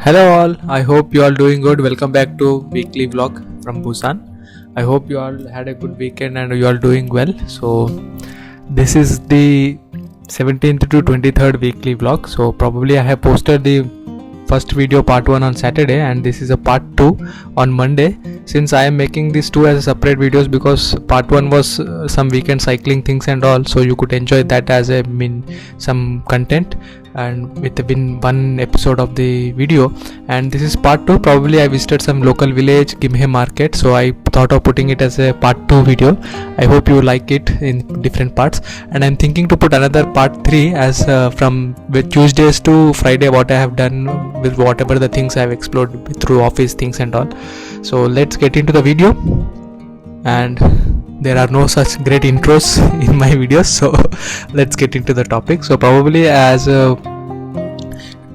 Hello all, I hope you all doing good. Welcome back to weekly vlog from Busan. I hope you all had a good weekend and you all doing well. So this is the 17th to 23rd weekly vlog. So probably I have posted the first video part 1 on Saturday and this is a part 2 on Monday. Since I am making these two as separate videos because part 1 was some weekend cycling things and all, so you could enjoy that as a some content and within one episode of the video. And this is part 2. Probably I visited some local village, Gimhae Market, so I thought of putting it as a part 2 video. I hope you like it in different parts, and I'm thinking to put another part 3 as from with Tuesdays to Friday, what I have done with whatever the things I have explored through office things and all. So let's get into the video. And there are no such great intros in my videos, so let's get into the topic. So probably as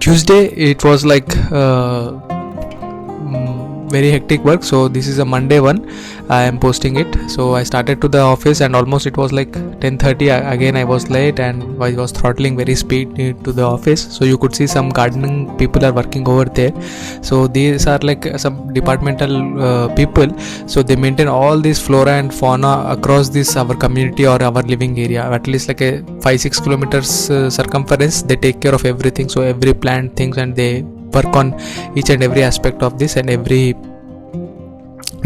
Tuesday it was like very hectic work, so this is a Monday one. I am posting it. So I started to the office and almost it was like 10:30. Again I was late and I was throttling very speed to the office. So you could see some gardening people are working over there. So these are like some departmental people, so they maintain all this flora and fauna across this our community or our living area, at least like a 5-6 kilometers circumference. They take care of everything, so every plant things, and they work on each and every aspect of this and every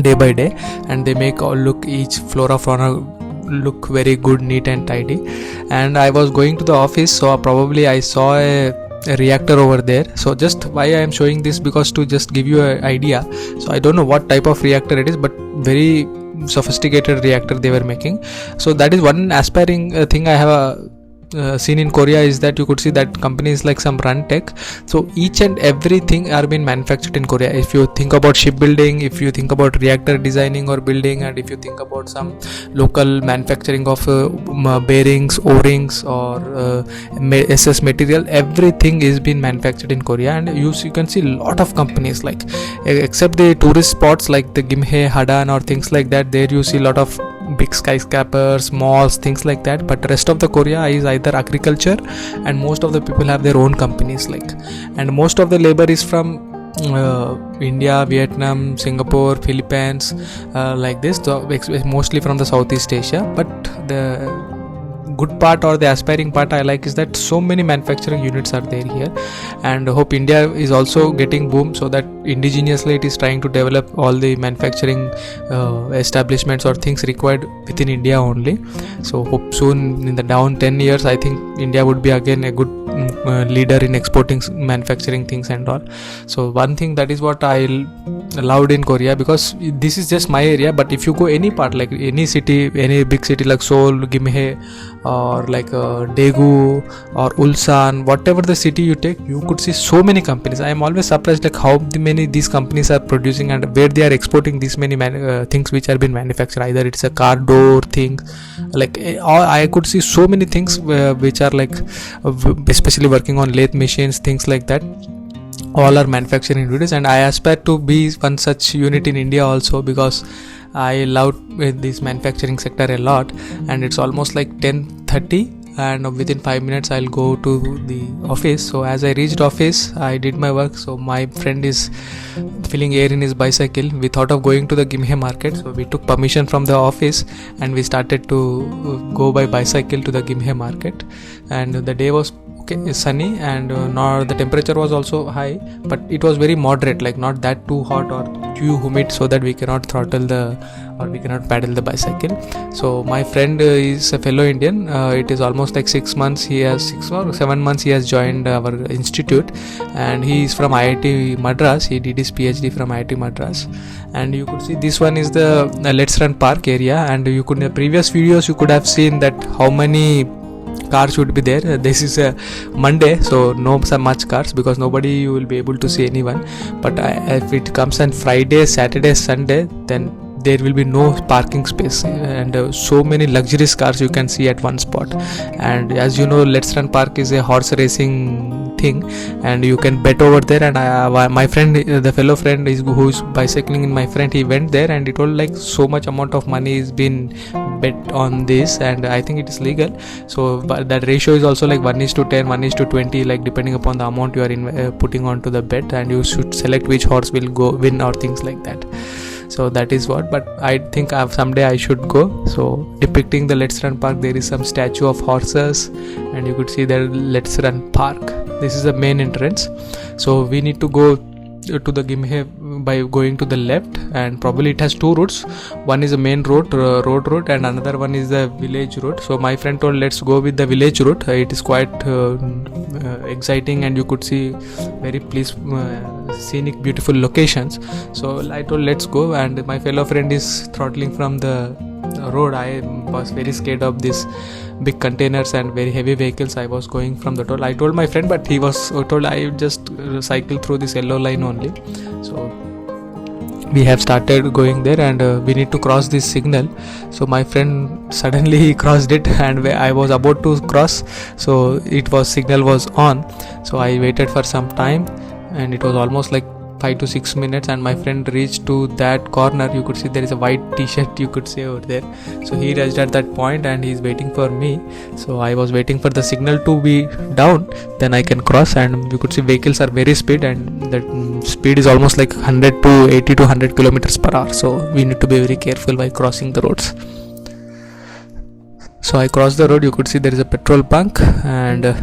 day by day, and they make all look each flora fauna look very good, neat and tidy. And I was going to the office, so probably I saw a reactor over there. So just why I am showing this, because to just give you an idea. So I don't know what type of reactor it is, but very sophisticated reactor they were making. So that is one aspiring thing I have seen in Korea, is that you could see that companies like some Run Tech, so each and everything are being manufactured in Korea. If you think about shipbuilding, if you think about reactor designing or building, and if you think about some local manufacturing of bearings, O-rings or SS material, everything is being manufactured in Korea. And you can see a lot of companies, like except the tourist spots like the Gimhae, Hadan or things like that, there you see a lot of big skyscrapers, malls, things like that. But rest of the Korea is either agriculture, and most of the people have their own companies, like, and most of the labor is from India, Vietnam, Singapore, Philippines, like this, so mostly from the Southeast Asia. But the good part or the aspiring part I like is that so many manufacturing units are there here, and I hope India is also getting boom, so that indigenously it is trying to develop all the manufacturing establishments or things required within India only. So hope soon in the down 10 years I think India would be again a good leader in exporting manufacturing things and all. So one thing, that is what I loved in Korea, because this is just my area, but if you go any part, like any city, any big city like Seoul, Gimhae, or like Daegu or Ulsan, whatever the city you take, you could see so many companies. I am always surprised like how many these companies are producing and where they are exporting these many things which are being manufactured. Either it's a car door thing, like I could see so many things which are like especially working on lathe machines, things like that. All are manufacturing units, and I aspire to be one such unit in India also, because I love this manufacturing sector a lot. And it's almost like 10:30 and within 5 minutes I'll go to the office. So as I reached office, I did my work. So my friend is filling air in his bicycle. We thought of going to the Gimhae Market, so we took permission from the office and we started to go by bicycle to the Gimhae Market. And the day was sunny, and the temperature was also high, but it was very moderate, like not that too hot or too humid, so that we cannot we cannot paddle the bicycle. So my friend is a fellow Indian. It is almost like 6 months, he has 6 or 7 months he has joined our institute, and he is from IIT Madras. He did his PhD from IIT Madras. And you could see this one is the Let's Run Park area, and you could in the previous videos you could have seen that how many cars would be there. This is a Monday, so no so much cars, because nobody you will be able to see anyone. But if it comes on Friday, Saturday, Sunday, then there will be no parking space, and so many luxurious cars you can see at one spot. And as you know, Let's Run Park is a horse racing thing, and you can bet over there. And my friend, the fellow friend is who's bicycling in my friend, he went there and he told like so much amount of money is been bet on this, and I think it is legal. So but that ratio is also like 1:10, 1:20, like depending upon the amount you are putting onto the bet, and you should select which horse will go win or things like that. So that is what, but I think someday I should go. So depicting the Let's Run park, there is some statue of horses, and you could see there Let's Run park. This is the main entrance. So we need to go to the Gimhae by going to the left, and probably it has two routes. One is a main road route, and another one is the village route. So my friend told let's go with the village route. It is quite exciting, and you could see very scenic beautiful locations. So I told let's go, and my fellow friend is throttling from the road. I was very scared of this big containers and very heavy vehicles. I was going from the toll. I told my friend, but he was told I just cycle through this yellow line only. So we have started going there, and we need to cross this signal. So my friend suddenly he crossed it, and I was about to cross, so signal was on. So I waited for some time, and it was almost like 5 to 6 minutes, and my friend reached to that corner. You could see there is a white t-shirt, you could see over there. So he reached at that point and he's waiting for me. So I was waiting for the signal to be down, then I can cross. And you could see vehicles are very speed, and that speed is almost like 100 to 80 to 100 kilometers per hour. So we need to be very careful while crossing the roads. So I crossed the road. You could see there is a petrol bunk, and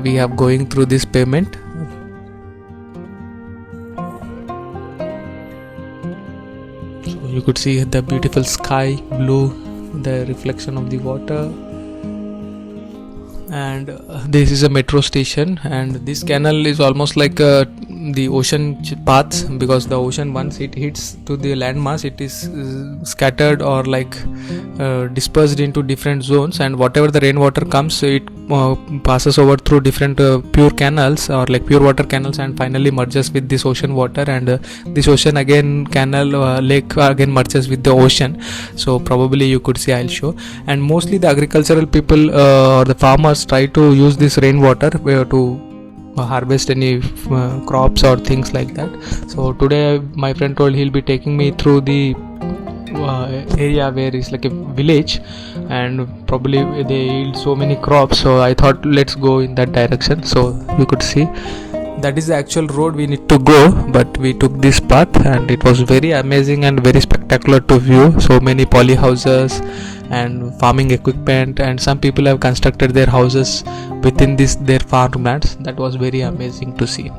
we are going through this pavement. You could see the beautiful sky blue, the reflection of the water, and this is a metro station, and this canal is almost like the ocean paths, because the ocean, once it hits to the landmass, it is scattered or like dispersed into different zones, and whatever the rainwater comes, it passes over through different pure canals or like pure water canals, and finally merges with this ocean water, and this ocean again canal lake again merges with the ocean. So probably you could see, I'll show. And mostly the agricultural people or the farmers try to use this rainwater to harvest any crops or things like that. So today my friend told he'll be taking me through the area where it's like a village, and probably they yield so many crops. So I thought let's go in that direction. So you could see that is the actual road we need to go, but we took this path, and it was very amazing and very spectacular to view. So many poly houses and farming equipment, and some people have constructed their houses within their farmlands. That was very amazing to see.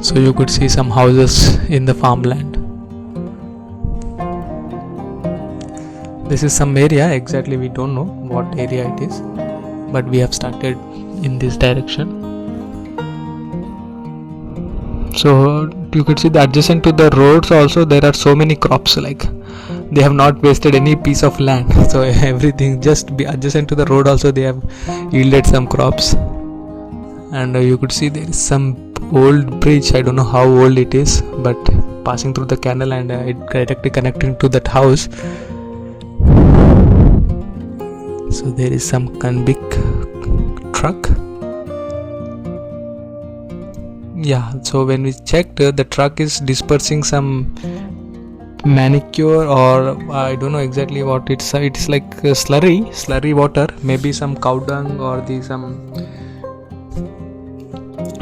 So you could see some houses in the farmland. This is some area, exactly we don't know what area it is, but we have started in this direction. So you could see that adjacent to the roads also there are so many crops, like they have not wasted any piece of land. So everything just be adjacent to the road also they have yielded some crops. And you could see there is some old bridge, I don't know how old it is, but passing through the canal, and it directly connecting to that house. So there is some big truck. Yeah, so when we checked, the truck is dispersing some manicure, or I don't know exactly what it's like slurry water, maybe some cow dung or some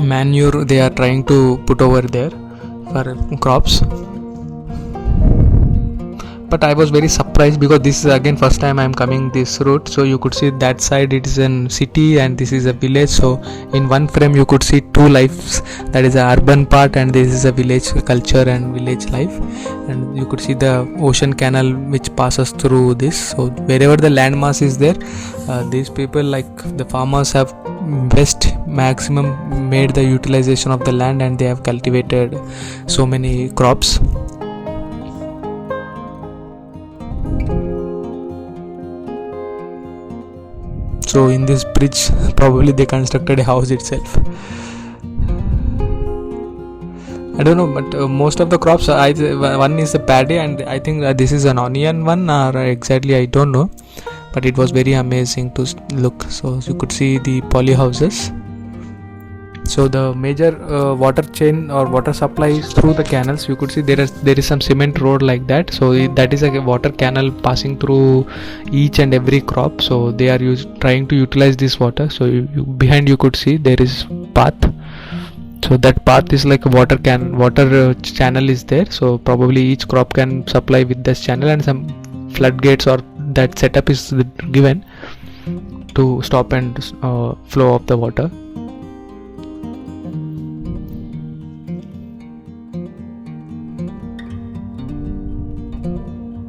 manure they are trying to put over there for crops. But I was very surprised because this is again first time I am coming this route. So you could see that side it is a city and this is a village. So in one frame you could see two lives, that is the urban part and this is a village culture and village life. And you could see the ocean canal which passes through this. So wherever the landmass is there, these people like the farmers have best maximum made the utilization of the land and they have cultivated so many crops. So in this bridge probably they constructed a house itself. I don't know, but most of the crops, one is a paddy, and I think this is an onion one, or exactly I don't know. But it was very amazing to look. So you could see the poly houses. So the major water chain or water supply is through the canals. You could see there is some cement road like that. So that is like a water canal passing through each and every crop. So they are trying to utilize this water. So behind you could see there is path. So that path is like a water channel is there. So probably each crop can supply with this channel, and some floodgates or that setup is given to stop and flow of the water.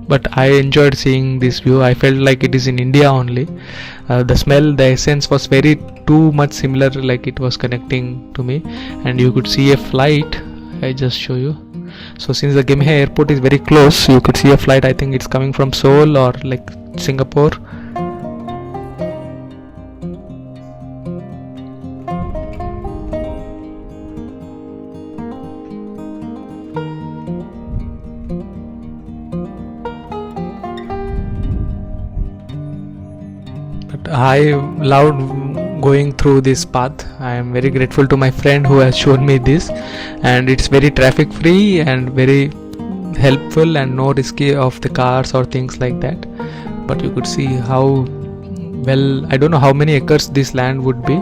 But I enjoyed seeing this view. I felt like it is in India only. The smell, the essence was very too much similar, like it was connecting to me. And you could see a flight. I just show you. So since the Gimhae airport is very close, you could see a flight. I think it's coming from Seoul or like Singapore. I loved going through this path. I am very grateful to my friend who has shown me this, and it's very traffic free and very helpful and no risky of the cars or things like that. But you could see how well, I don't know how many acres this land would be,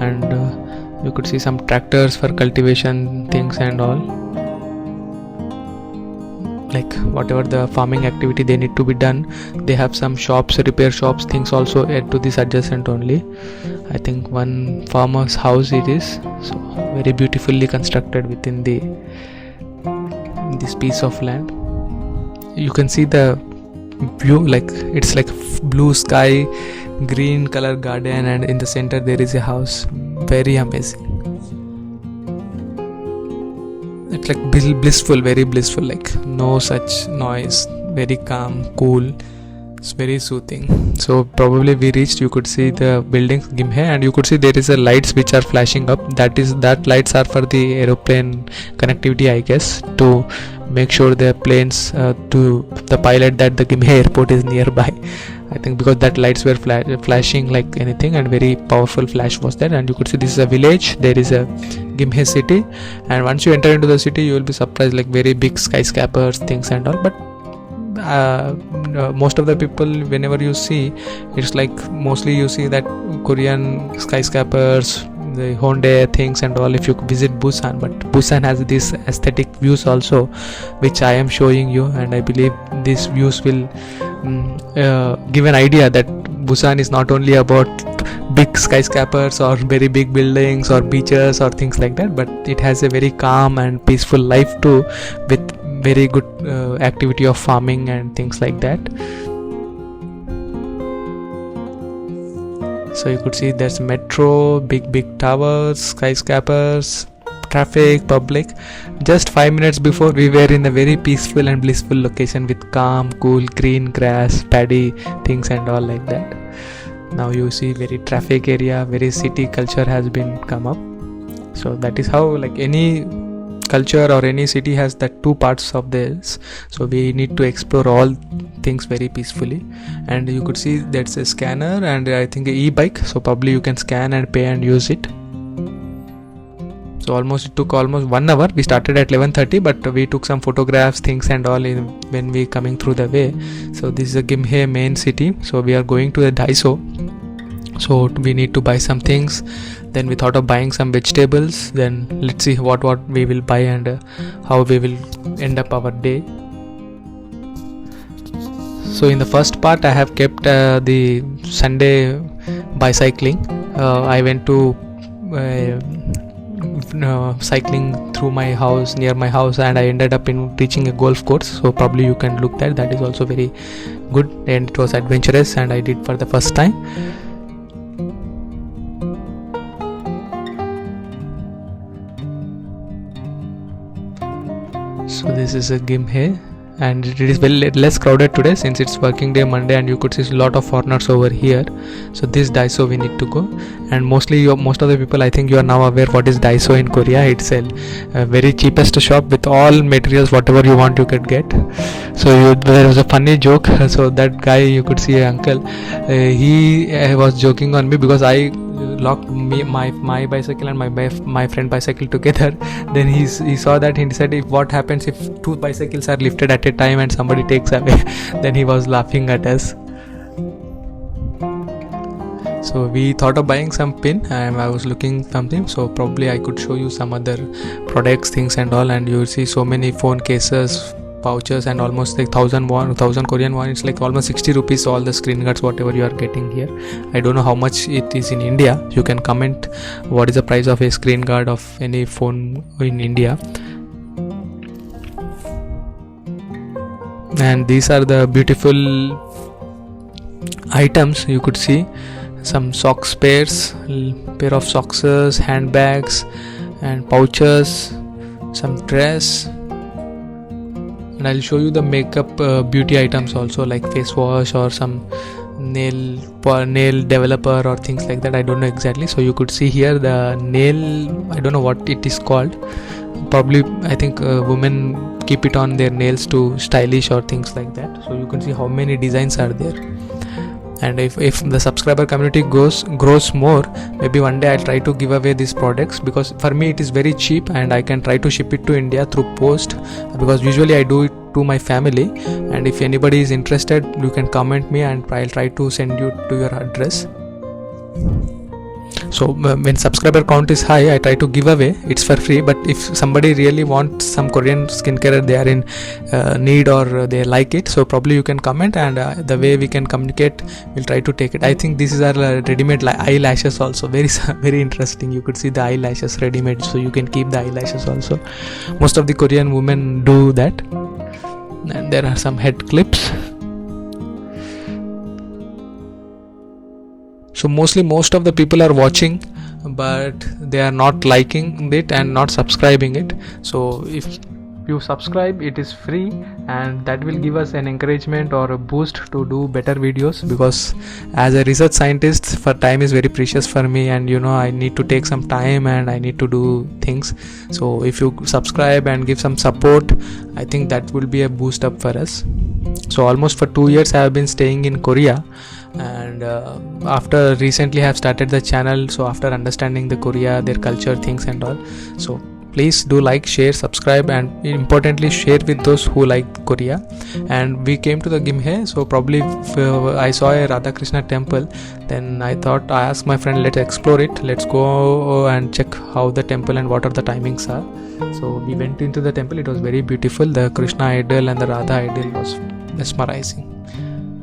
and you could see some tractors for cultivation things and all, like whatever the farming activity they need to be done. They have some shops, repair shops, things also add to this adjacent only. I think one farmer's house it is, so very beautifully constructed within this piece of land. You can see the view, like it's like blue sky, green color garden, and in the center there is a house. Very amazing. It's like blissful, very blissful, like no such noise, very calm, cool. It's very soothing. So probably we reached, you could see the buildings Gimhae, and you could see there is a lights which are flashing up. That lights are for the aeroplane connectivity, I guess, to make sure the planes to the pilot that the Gimhae airport is nearby. I think because that lights were flashing like anything, and very powerful flash was there. And you could see this is a village. There is a Gimhae city, and once you enter into the city, you will be surprised, like very big skyscrapers, things and all. But most of the people, whenever you see, it's like mostly you see that Korean skyscrapers, the Hyundai things and all, if you visit Busan. But Busan has these aesthetic views also, which I am showing you, and I believe these views will give an idea that Busan is not only about big skyscrapers or very big buildings or beaches or things like that, but it has a very calm and peaceful life too, with very good activity of farming and things like that. So you could see there's metro, big towers, skyscrapers, traffic, public. Just 5 minutes before, we were in a very peaceful and blissful location with calm, cool, green grass, paddy things and all like that. Now you see very traffic area, very city culture has been come up. So that is how, like any culture or any city has that two parts of this. So we need to explore all things very peacefully. And you could see that's a scanner and I think a e-bike, so probably you can scan and pay and use it. So it took almost 1 hour. We started at 11:30, but we took some photographs, things and all when we coming through the way. So this is a Gimhae main city. So we are going to the Daiso. So we need to buy some things. Then we thought of buying some vegetables. Then let's see what we will buy and how we will end up our day. So in the first part I have kept the Sunday bicycling. I went to cycling through my house, near my house, and I ended up in reaching a golf course. So probably you can look there. That is also very good and it was adventurous and I did for the first time. So this is a Gimhae and it is very less crowded today since it's working day Monday, and you could see a lot of foreigners over here. So this Daiso we need to go, and most of the people, I think you are now aware what is Daiso in Korea. It's a very cheapest shop with all materials, whatever you want you could get. So there was a funny joke. So that guy, you could see uncle, he was joking on me because I locked my bicycle and my friend bicycle together. Then he saw that, he said, if what happens if two bicycles are lifted at a time and somebody takes away. Then he was laughing at us. So we thought of buying some pin, and I was looking something, so probably I could show you some other products, things and all, and you will see so many phone cases, pouches, and almost like 1000 Korean won. It's like almost 60 rupees all the screen guards whatever you are getting here. I don't know how much it is in India. You can comment what is the price of a screen guard of any phone in India. And these are the beautiful items. You could see some socks pairs, pair of socks, handbags and pouches, some dress, and I'll show you the makeup beauty items also, like face wash or some nail developer or things like that. I don't know exactly. So you could see here the nail, I don't know what it is called, probably I think women keep it on their nails to stylish or things like that. So you can see how many designs are there. And if the subscriber community grows more, maybe one day I'll try to give away these products, because for me it is very cheap and I can try to ship it to India through post, because usually I do it to my family. And if anybody is interested, you can comment me and I'll try to send you to your address. So when subscriber count is high, I try to give away. It's for free, but if somebody really wants some Korean skincare, they are in need or they like it, so probably you can comment, and the way we can communicate, we'll try to take it. I think this is our ready-made eyelashes also, very interesting. You could see the eyelashes ready-made, so you can keep the eyelashes also. Most of the Korean women do that. And there are some head clips. So most of the people are watching, but they are not liking it and not subscribing it. So if you subscribe, it is free, and that will give us an encouragement or a boost to do better videos, because as a research scientist, for time is very precious for me, and I need to take some time and I need to do things. So if you subscribe and give some support, I think that will be a boost up for us. So almost for 2 years I have been staying in Korea, and after recently I have started the channel. So after understanding the Korea, their culture, things and all, so please do like, share, subscribe, and importantly share with those who like Korea. And we came to the Gimhae, so probably I saw a Radha Krishna temple. Then I asked my friend, let's explore it, let's go and check how the temple and what are the timings are. So we went into the temple. It was very beautiful. The Krishna idol and the Radha idol was mesmerizing.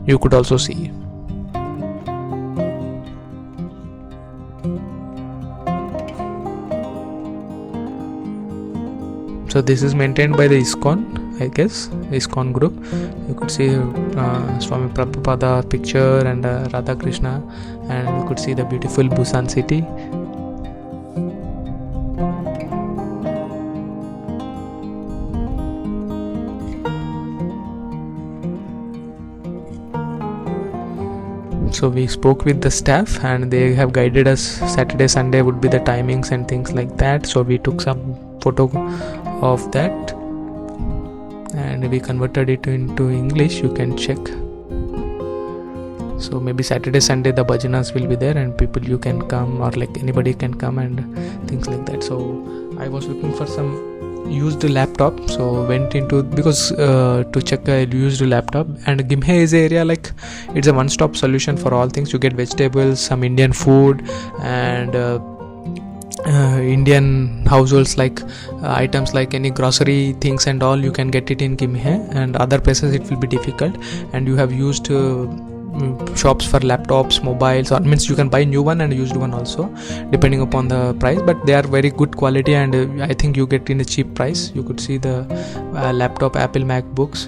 You could also see. So this is maintained by the ISKCON, I guess, ISKCON group. You could see Swami Prabhupada picture and Radha Krishna, and you could see the beautiful Busan city. So we spoke with the staff, and they have guided us. Saturday, Sunday would be the timings and things like that. So we took some photo of that and we converted it into English. You can check. So maybe Saturday, Sunday the bhajanas will be there, and people, you can come, or like anybody can come and things like that. So I was looking for some used laptop, so went into, because to check a used laptop. And Gimhae is an area like it's a one-stop solution for all things. You get vegetables, some Indian food, and Indian households, like items like any grocery things and all, you can get it in Gimhae, and other places it will be difficult. And you have used shops for laptops, mobiles, or means you can buy new one and used one also, depending upon the price, but they are very good quality, and I think you get in a cheap price. You could see the laptop, Apple MacBooks.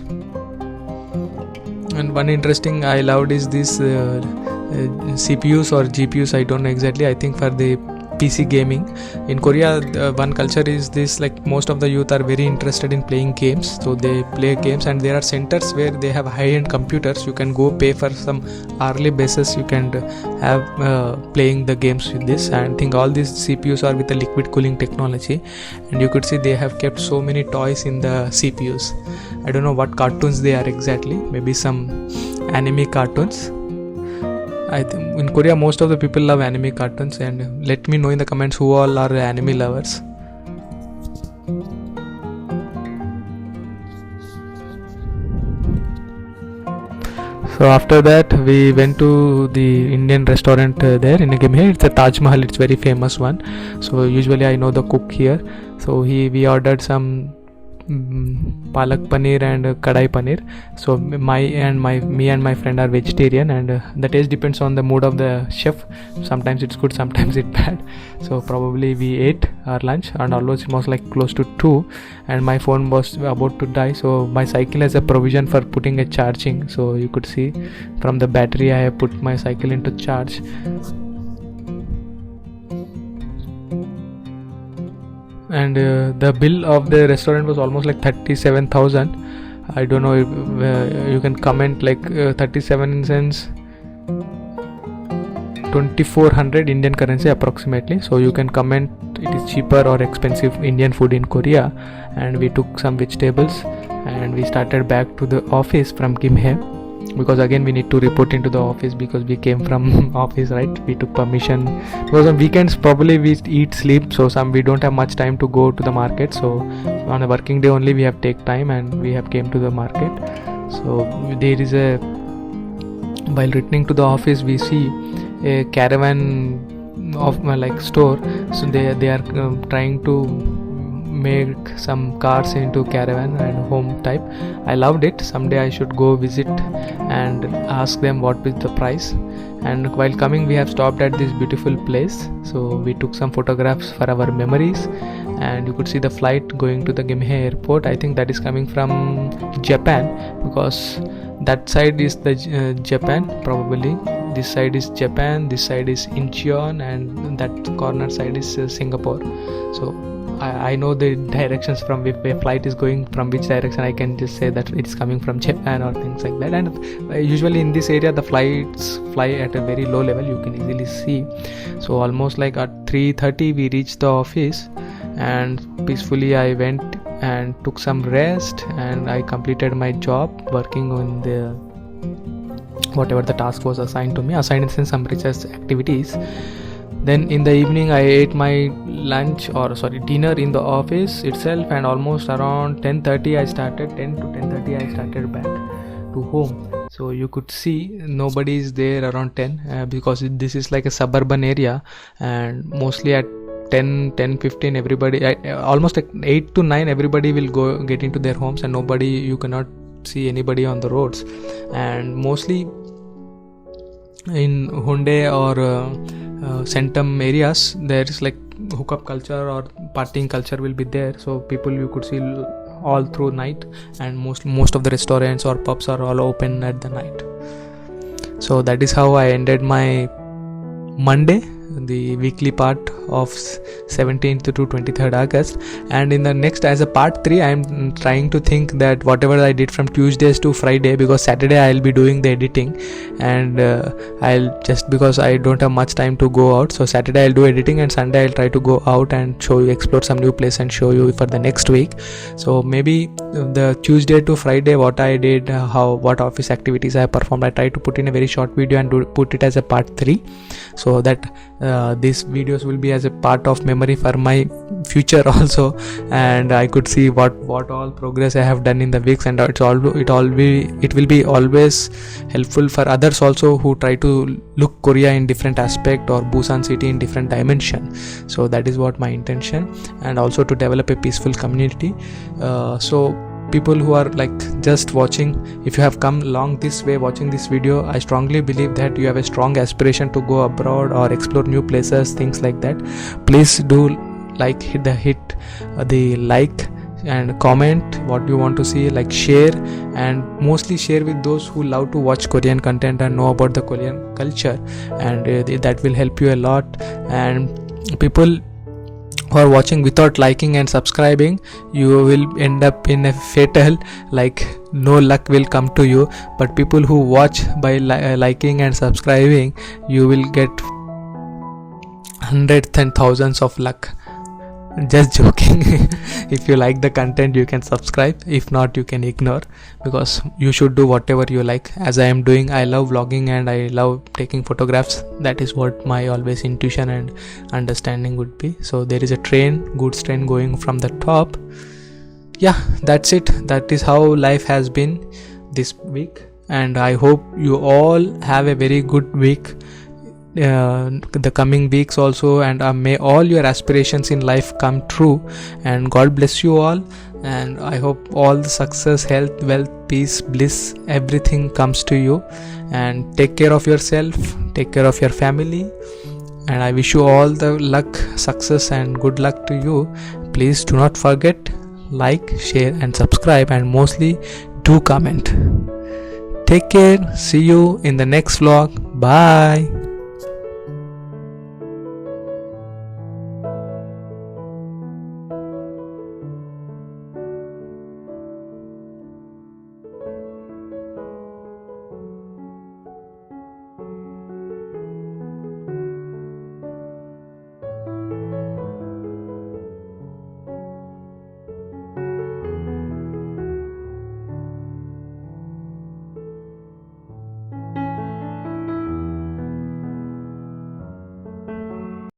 And one interesting I loved is this CPUs or GPUs, I don't know exactly. I think for the PC gaming. In Korea, one culture is this, like most of the youth are very interested in playing games, so they play games, and there are centers where they have high-end computers. You can go pay for some hourly basis, you can have playing the games with this. And I think all these CPUs are with the liquid cooling technology, and you could see they have kept so many toys in the CPUs. I don't know what cartoons they are exactly, maybe some anime cartoons. I think in Korea most of the people love anime cartoons, and let me know in the comments who all are anime lovers. So after that we went to the Indian restaurant there in Gimhae. It's a Taj Mahal, it's very famous one. So usually I know the cook here, so we ordered some palak paneer and kadai paneer. So me and my friend are vegetarian, and the taste depends on the mood of the chef. Sometimes it's good, sometimes it's bad. So probably we ate our lunch, and almost it was like close to 2, and my phone was about to die. So my cycle has a provision for putting a charging, so you could see from the battery I have put my cycle into charge. And the bill of the restaurant was almost like 37,000. I don't know if you can comment, like 37 cents, 2400 Indian currency approximately. So you can comment it is cheaper or expensive Indian food in Korea. And we took some vegetables and we started back to the office from Gimhae, because again we need to report into the office because we came from office, right? We took permission because on weekends probably we eat, sleep, so we don't have much time to go to the market. So on a working day only we have take time and we have came to the market. So there is while returning to the office we see a caravan of like store. So they are trying to make some cars into caravan and home type. I loved it. Someday I should go visit and ask them what is the price. And while coming we have stopped at this beautiful place, so we took some photographs for our memories. And you could see the flight going to the Gimhae airport. I think that is coming from Japan, because that side is the Japan probably. This side is Japan, this side is Incheon, and that corner side is Singapore. So I know the directions from if a flight is going from which direction. I can just say that it's coming from Japan or things like that. And usually in this area the flights fly at a very low level, you can easily see. So almost like at 3:30 we reached the office, and peacefully I went and took some rest, and I completed my job working on the whatever the task was assigned to me, assigned in some research activities. Then in the evening I ate my dinner in the office itself, and almost around 10:30 I started back to home. So you could see nobody is there around 10 because this is like a suburban area, and mostly at 10:15 everybody, almost like 8 to 9 everybody will get into their homes, and you cannot see anybody on the roads. And mostly in Hyundai or Centum areas there is like hookup culture or partying culture will be there. So people you could see all through night, and most of the restaurants or pubs are all open at the night. So that is how I ended my Monday, the weekly part of 17th to 23rd August. And in the next, as a part 3, I am trying to think that whatever I did from Tuesdays to Friday, because Saturday I will be doing the editing, and I'll just, because I don't have much time to go out, so Saturday I'll do editing, and Sunday I'll try to go out and explore some new place and show you for the next week. So maybe the Tuesday to Friday what I did, what office activities I performed, I try to put in a very short video and put it as a part 3, so that these videos will be as a part of memory for my future also, and I could see what all progress I have done in the weeks, and it will be always helpful for others also who try to look Korea in different aspect or Busan city in different dimension. So that is what my intention, and also to develop a peaceful community. So people who are like just watching, if you have come along this way watching this video, I strongly believe that you have a strong aspiration to go abroad or explore new places, things like that. Please do hit the like and comment what you want to see, like share, and mostly share with those who love to watch Korean content and know about the Korean culture, and that will help you a lot. And people who are watching without liking and subscribing, you will end up in a fatal, like no luck will come to you. But people who watch by liking and subscribing, you will get hundreds and thousands of luck. Just joking. If you like the content, you can subscribe. If not, you can ignore, because you should do whatever you like, as I am doing. I love vlogging and I love taking photographs. That is what my always intuition and understanding would be. So there is a goods train going from the top. Yeah, that's it. That is how life has been this week, and I hope you all have a very good week, the coming weeks also, and may all your aspirations in life come true, and God bless you all. And I hope all the success, health, wealth, peace, bliss, everything comes to you. And take care of yourself, take care of your family, and I wish you all the luck, success, and good luck to you. Please do not forget, like, share and subscribe, and mostly do comment. Take care. See you in the next vlog. Bye.